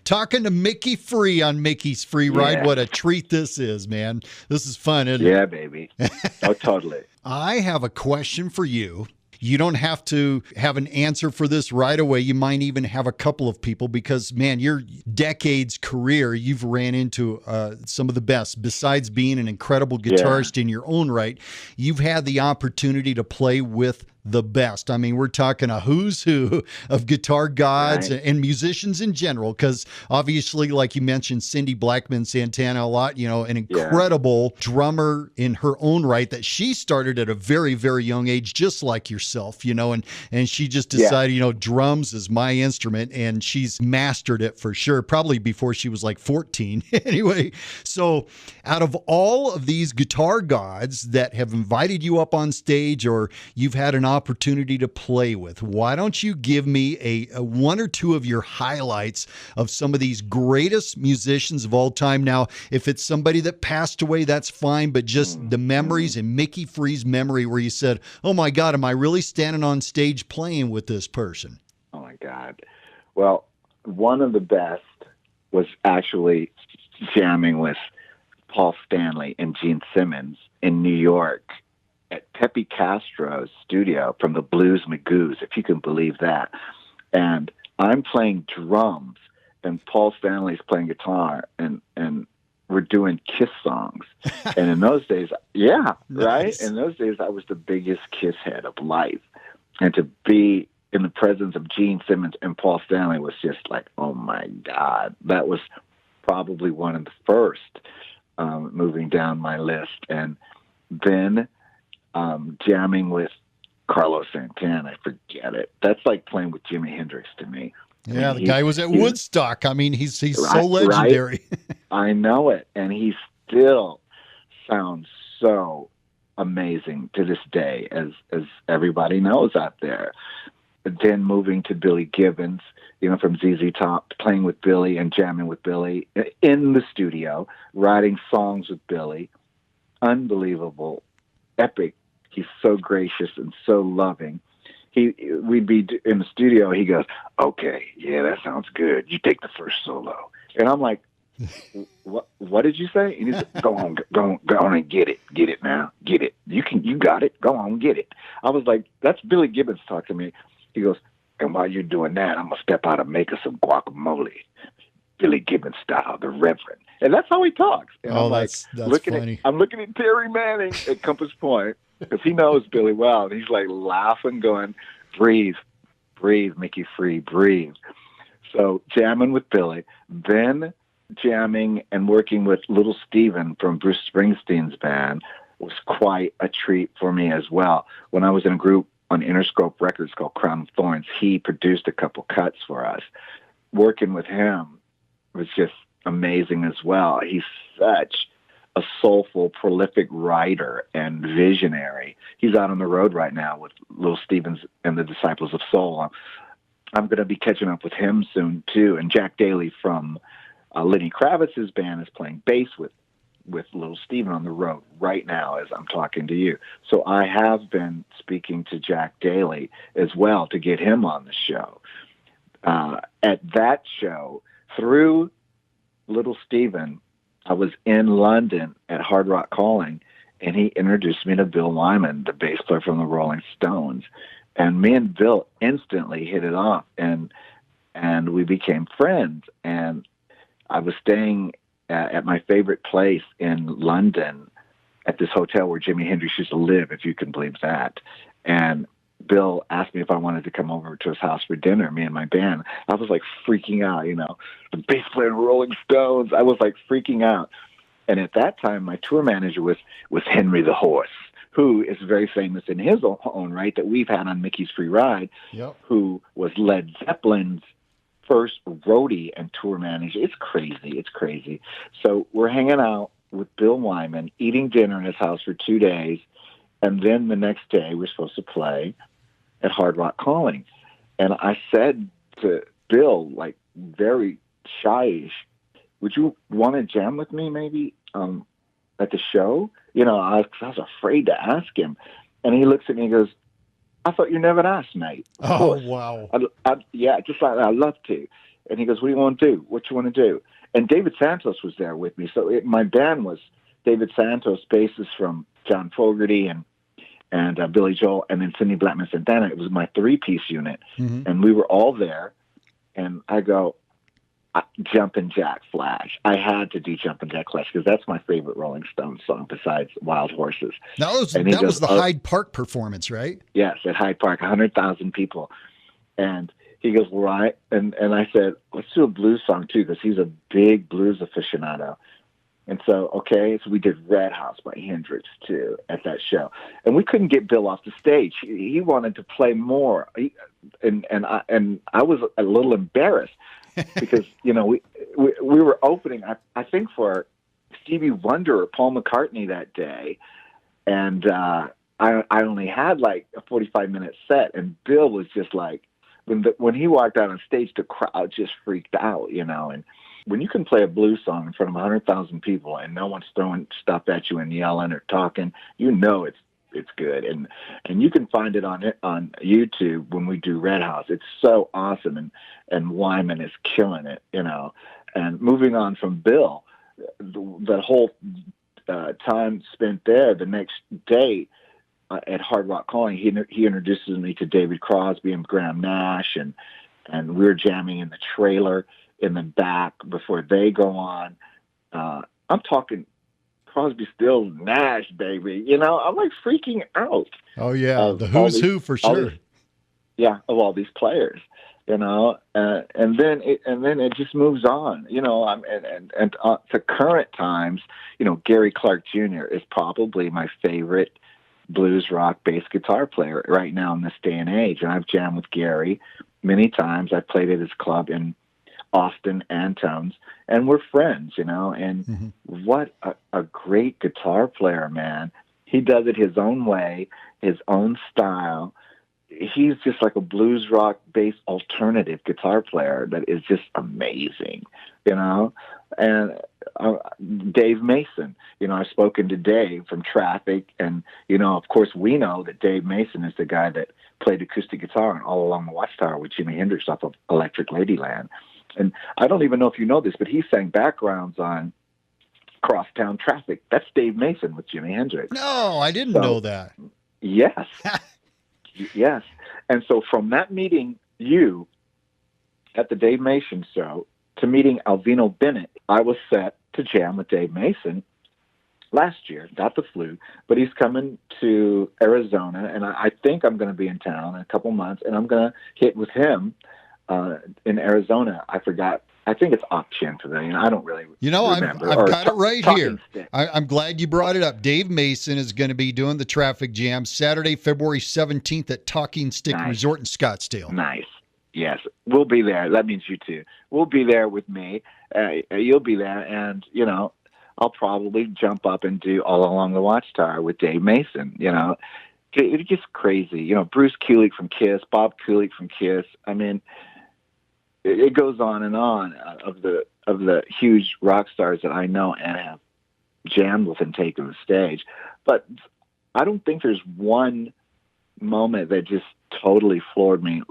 talking to Micki Free on Mickey's Free Ride. Yeah. What a treat this is, man. This is fun, isn't it? Yeah, baby. Oh, totally. I have a question for you. You don't have to have an answer for this right away. You might even have a couple of people because, man, your decades career, you've ran into some of the best. Besides being an incredible guitarist in your own right, you've had the opportunity to play with the best. I mean, we're talking a who's who of guitar gods and musicians in general, because obviously, like you mentioned, Cindy Blackman Santana a lot, an incredible drummer in her own right that she started at a very, very young age, just like yourself, and she just decided, drums is my instrument, and she's mastered it for sure, probably before she was like 14. Anyway, so out of all of these guitar gods that have invited you up on stage or you've had an opportunity to play with, why don't you give me a one or two of your highlights of some of these greatest musicians of all time? Now, if it's somebody that passed away, that's fine, but just the memories and Micki Free's memory where you said, oh my God, am I really standing on stage playing with this person? Oh my God. Well, one of the best was actually jamming with Paul Stanley and Gene Simmons in New York at Pepe Castro's studio from the Blues Magoos, if you can believe that. And I'm playing drums, and Paul Stanley's playing guitar, and we're doing Kiss songs. And in those days, right? In those days, I was the biggest Kiss head of life. And to be in the presence of Gene Simmons and Paul Stanley was just like, oh my God. That was probably one of the first moving down my list. And then jamming with Carlos Santana, forget it. That's like playing with Jimi Hendrix to me. Yeah, the guy was at Woodstock. I mean, he's so legendary. Right? I know it. And he still sounds so amazing to this day, as everybody knows out there. Then moving to Billy Gibbons, from ZZ Top, playing with Billy and jamming with Billy in the studio, writing songs with Billy. Unbelievable, epic. He's so gracious and so loving. We'd be in the studio. He goes, okay, yeah, that sounds good. You take the first solo. And I'm like, what did you say? And he's like, go on and get it now. Get it. You got it. Go on, get it. I was like, that's Billy Gibbons talking to me. He goes, and while you're doing that, I'm going to step out and make us some guacamole. Billy Gibbons style, the Reverend. And that's how he talks. And I'm like, that's funny. I'm looking at Terry Manning at Compass Point, because he knows Billy well. And he's like laughing, going, breathe, Micki Free, breathe. So jamming with Billy, then jamming and working with Little Steven from Bruce Springsteen's band was quite a treat for me as well. When I was in a group on Interscope Records called Crown of Thorns, he produced a couple cuts for us. Working with him was just amazing as well. He's such a soulful, prolific writer and visionary. He's out on the road right now with Little Stevens and the Disciples of Soul. I'm going to be catching up with him soon too. And Jack Daly from Lenny Kravitz's band is playing bass with Little Steven on the road right now as I'm talking to you. So I have been speaking to Jack Daly as well to get him on the show. At that show, through Little Steven, I was in London at Hard Rock Calling, and he introduced me to Bill Wyman, the bass player from the Rolling Stones. And me and Bill instantly hit it off, and we became friends. And I was staying at my favorite place in London at this hotel where Jimi Hendrix used to live, if you can believe that. And Bill asked me if I wanted to come over to his house for dinner, me and my band. I was like freaking out, the bass player in Rolling Stones. I was like freaking out. And at that time, my tour manager was Henry the Horse, who is very famous in his own right, that we've had on Mickey's Free Ride, who was Led Zeppelin's first roadie and tour manager. It's crazy. So we're hanging out with Bill Wyman, eating dinner in his house for 2 days. And then the next day, we're supposed to play at Hard Rock Calling. And I said to Bill, like very shyish, would you want to jam with me maybe at the show? I was afraid to ask him. And he looks at me and goes, I thought you never asked, mate. Oh, wow. I'd love to. And he goes, what do you want to do? What you want to do? And David Santos was there with me. So my band was David Santos, bassist from John Fogerty and Billy Joel, and then Sidney Blackman Santana. It was my 3-piece unit. And we were all there. And I go, Jumpin' Jack Flash. I had to do Jumpin' Jack Flash because that's my favorite Rolling Stones song besides Wild Horses. That was the Hyde Park performance, right? Yes, at Hyde Park, 100,000 people. And he goes, right. And I said, let's do a blues song too, because he's a big blues aficionado. And so, okay, so we did Red House by Hendrix too at that show. And we couldn't get Bill off the stage. He wanted to play more. And I was a little embarrassed because, you know, we were opening, I think, for Stevie Wonder or Paul McCartney that day. And I only had like a 45-minute set. And Bill was just like, when he walked out on stage, the crowd just freaked out, you know. And when you can play a blues song in front of 100,000 people and no one's throwing stuff at you and yelling or talking, you know it's good. And you can find it on YouTube when we do Red House. It's so awesome, and Wyman is killing it, you know. And moving on from Bill, the whole time spent there, the next day at Hard Rock Calling, he introduces me to David Crosby and Graham Nash, and we're jamming in the trailer in the back before they go on. I'm talking Crosby, Stills, Nash, baby. You know, I'm like freaking out. Oh yeah, the who's who for sure. Of all these players, you know, and then it just moves on, you know. And to current times, you know, Gary Clark Jr. is probably my favorite blues rock bass guitar player right now in this day and age. And I've jammed with Gary many times. I've played at his club in Austin, Antones, and we're friends, you know. And what a great guitar player, man. He does it his own way, his own style. He's just like a blues rock bass alternative guitar player that is just amazing, you know. And Dave Mason, you know, I've spoken to Dave from Traffic, and, you know, of course we know that Dave Mason is the guy that played acoustic guitar on All Along the Watchtower with Jimi Hendrix off of Electric Ladyland. And I don't even know if you know this, but he sang backgrounds on Crosstown Traffic. That's Dave Mason with Jimi Hendrix. No, I didn't know that. Yes. Yes. And so from that meeting you at the Dave Mason show to meeting Alvino Bennett, I was set to jam with Dave Mason last year. Got the flu, but he's coming to Arizona, and I think I'm going to be in town in a couple months, and I'm going to hit with him in Arizona. I forgot. I think it's Op-Chin Pavilion. I don't really remember. I've got it right here. I'm glad you brought it up. Dave Mason is going to be doing the Traffic Jam Saturday, February 17th at Talking Stick Resort in Scottsdale. Nice. Yes, we'll be there. That means you too. We'll be there with me. You'll be there, and, you know, I'll probably jump up and do All Along the Watchtower with Dave Mason. You know, it's just crazy. You know, Bruce Kulick from Kiss, Bob Kulick from Kiss. I mean, it goes on of the huge rock stars that I know and have jammed with and taken the stage. But I don't think there's one moment that just totally floored me,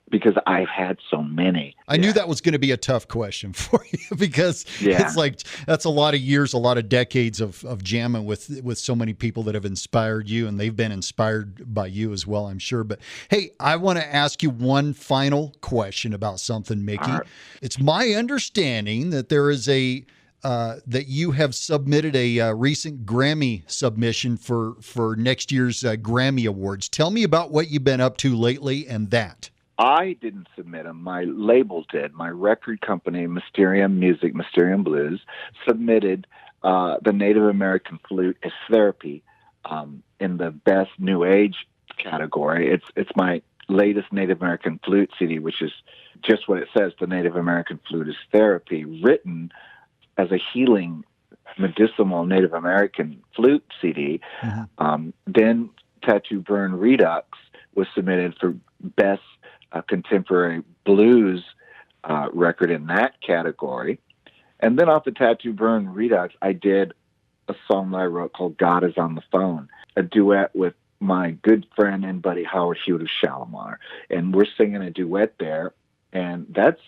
because I've had so many. I knew that was going to be a tough question for you, because it's like, that's a lot of years, a lot of decades of jamming with so many people that have inspired you, and they've been inspired by you as well, I'm sure. But hey, I want to ask you one final question about something, Micki. Right. It's my understanding that there is that you have submitted a recent Grammy submission for next year's Grammy Awards. Tell me about what you've been up to lately and that. I didn't submit them. My label did. My record company, Mysterium Music, Mysterium Blues, submitted the Native American Flute as Therapy in the Best New Age category. It's my latest Native American Flute CD, which is just what it says, the Native American Flute is Therapy, written as a healing, medicinal Native American flute CD. Then Tattoo Burn Redux was submitted for Best Contemporary Blues record in that category. And then off the Tattoo Burn Redux, I did a song that I wrote called God Is on the Phone, a duet with my good friend and buddy Howard Hewitt of Shalimar. And we're singing a duet there and that's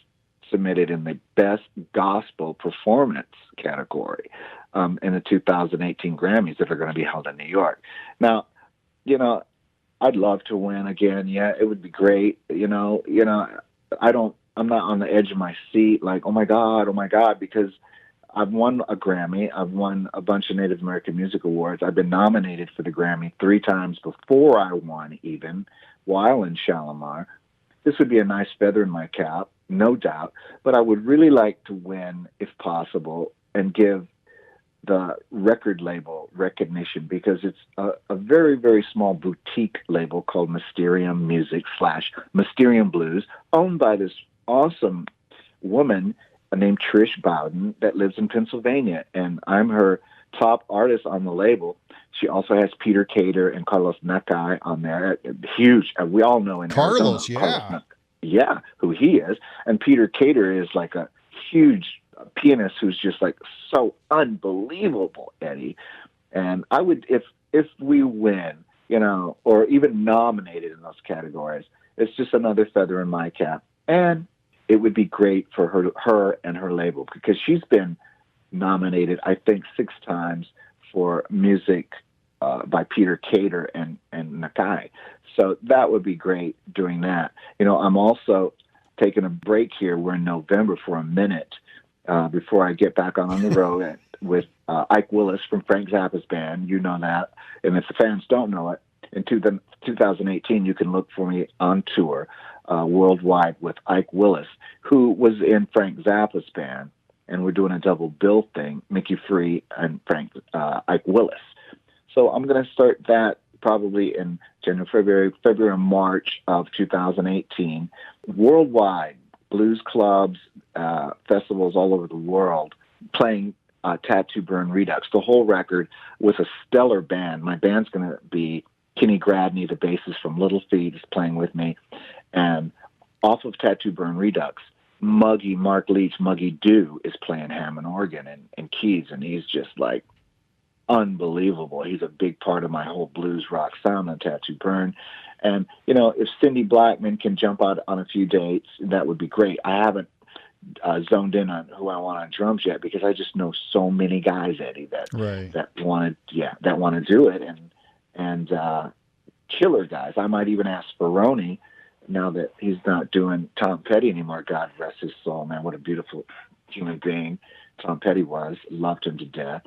submitted in the Best Gospel Performance category in the 2018 Grammys that are going to be held in New York. Now, you know, I'd love to win again. Yeah, it would be great. I'm not on the edge of my seat like, oh my God, because I've won a Grammy. I've won a bunch of Native American Music Awards. I've been nominated for the Grammy 3 times before I won, even while in Shalimar. This would be a nice feather in my cap, no doubt. But I would really like to win, if possible, and give the record label recognition, because it's a very, very small boutique label called Mysterium Music / Mysterium Blues, owned by this awesome woman named Trish Bowden that lives in Pennsylvania, and I'm her top artist on the label. She also has Peter Cater and Carlos Nakai on there. Huge. We all know in Carlos, Arizona, yeah. yeah, who he is. And Peter Cater is like a huge pianist who's just like so unbelievable, Eddie. And I would, if we win, or even nominated in those categories, it's just another feather in my cap. And it would be great for her and her label, because she's been nominated, I think, 6 times for music by Peter Cater and Nakai. So that would be great doing that. I'm also taking a break here. We're in November for a minute before I get back on the road with Ike Willis from Frank Zappa's band. You know that. And if the fans don't know it, in 2018, you can look for me on tour worldwide with Ike Willis, who was in Frank Zappa's band, and we're doing a double bill thing, Micki Free and Ike Willis. So I'm going to start that probably in January, February, March of 2018, worldwide, blues clubs, festivals all over the world, playing Tattoo Burn Redux, the whole record, with a stellar band. My band's going to be Kenny Gradney, the bassist from Little Feat, is playing with me. And off of Tattoo Burn Redux, Mark Leach, Muggy Doo, is playing Hammond organ and keys, and he's just like unbelievable. He's a big part of my whole blues rock sound on Tattoo Burn. And, if Cindy Blackman can jump out on a few dates, that would be great. I haven't zoned in on who I want on drums yet, because I just know so many guys, Eddie, that want to do it, and killer guys. I might even ask Ferroni, now that he's not doing Tom Petty anymore. God rest his soul, man. What a beautiful human being Tom Petty was. Loved him to death.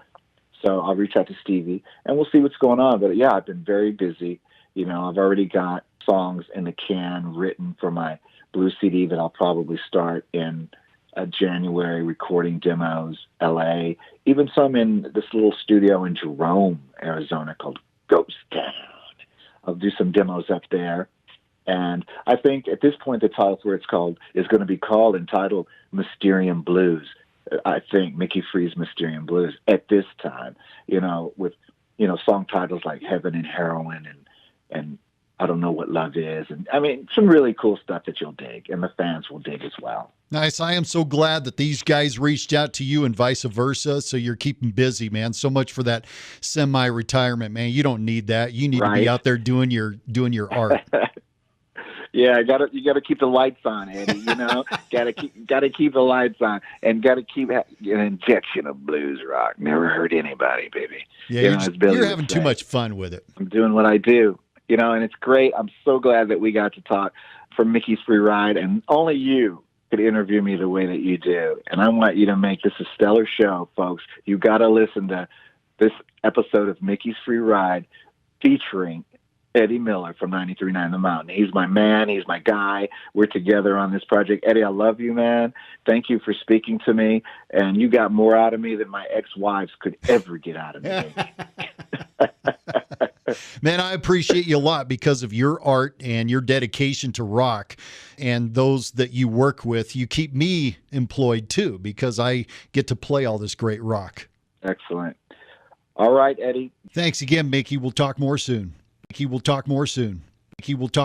So I'll reach out to Stevie, and we'll see what's going on. But yeah, I've been very busy. I've already got songs in the can written for my blue CD that I'll probably start in January, recording demos, LA, even some in this little studio in Jerome, Arizona called Ghost Town. I'll do some demos up there. And I think at this point, the title for it's going to be entitled Mysterium Blues. I think Micki Free's Mysterium Blues at this time, with, song titles like Heaven and Heroin and I Don't Know What Love Is. And I mean, some really cool stuff that you'll dig, and the fans will dig as well. Nice. I am so glad that these guys reached out to you and vice versa. So you're keeping busy, man. So much for that semi-retirement, man. You don't need that. You need to be out there doing your art. Yeah, you gotta keep the lights on, Eddie. gotta keep the lights on, and gotta keep an injection of blues rock. Never hurt anybody, baby. Yeah, you're having too much fun with it. I'm doing what I do, and it's great. I'm so glad that we got to talk for Micki's Free Ride, and only you could interview me the way that you do. And I want you to make this a stellar show, folks. You got to listen to this episode of Micki's Free Ride featuring Eddie Miller from 93.9 The Mountain. He's my man. He's my guy. We're together on this project. Eddie, I love you, man. Thank you for speaking to me. And you got more out of me than my ex-wives could ever get out of me. Man, I appreciate you a lot because of your art and your dedication to rock, and those that you work with. You keep me employed too, because I get to play all this great rock. Excellent. All right, Eddie. Thanks again, Micki. We'll talk more soon. Micki, we'll talk more soon. Micki, we'll talk